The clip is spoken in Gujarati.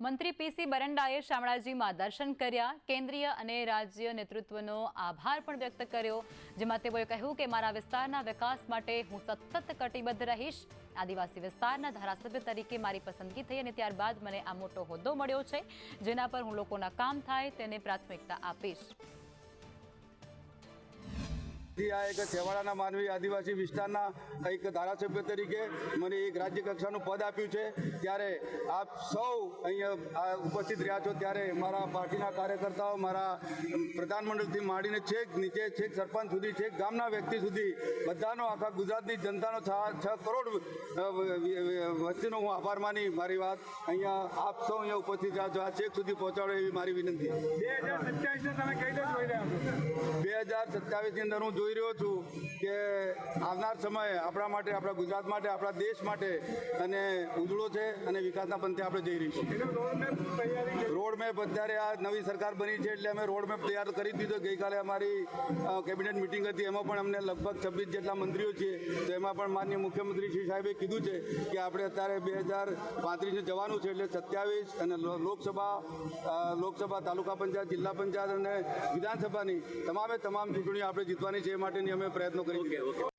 મંત્રી પીસી બરંડાએ શામળાજીમાં દર્શન કર્યા. કેન્દ્રીય અને રાજ્ય નેતૃત્વનો આભાર પણ વ્યક્ત કર્યો, જેમાં તેઓએ કહ્યું કે મારા વિસ્તારના વિકાસ માટે હું સતત કટિબદ્ધ રહીશ. આદિવાસી વિસ્તારના ધારાસભ્ય તરીકે મારી પસંદગી થઈ અને ત્યારબાદ મને આ મોટો હોદ્દો મળ્યો છે, જેના પર હું લોકોના કામ થાય તેને પ્રાથમિકતા આપીશ. આ એક છેવાડાના માનવી આદિવાસી વિસ્તારના એક ધારાસભ્ય તરીકે મને એક રાજ્ય કક્ષાનું પદ આપ્યું છે, ત્યારે આપ સૌ અહીંયા ઉપસ્થિત રહ્યા છો. ત્યારે મારા પાર્ટીના કાર્યકર્તાઓ, મારા પ્રધાનમંત્રીથી માંડીને છેક નીચે, છેક સરપંચ સુધી, છેક ગામના વ્યક્તિ સુધી બધાનો, આખા ગુજરાતની જનતાનો 6 કરોડ વસ્તીનો હું આભાર માની મારી વાત અહીંયા આપ સૌ અહીંયા ઉપસ્થિત રહ્યા છો આ છેક સુધી પહોંચાડો એવી મારી વિનંતી. 2027ની અંદર હું જોઈ રહ્યો છું કે આવનાર સમય આપણા માટે, આપણા ગુજરાત માટે, આપણા દેશ માટે અને ઉજળો છે અને વિકાસના પંથે આપણે જઈ રહીશું. રોડમેપ અત્યારે આ નવી સરકાર બની છે એટલે અમે રોડમેપ તૈયાર કરી દીધો. ગઈકાલે અમારી કેબિનેટ મિટિંગ હતી, એમાં પણ અમને લગભગ 26 જેટલા મંત્રીઓ છે, તો એમાં પણ માનનીય મુખ્યમંત્રી શ્રી સાહેબે કીધું છે કે આપણે અત્યારે 2035 જવાનું છે, એટલે 27 અને લોકસભા, તાલુકા પંચાયત, જિલ્લા પંચાયત અને વિધાનસભાની તમામ ચૂંટણીઓ આપણે જીતવાની છે. એ માટેની અમે પ્રયત્નો કરીએ.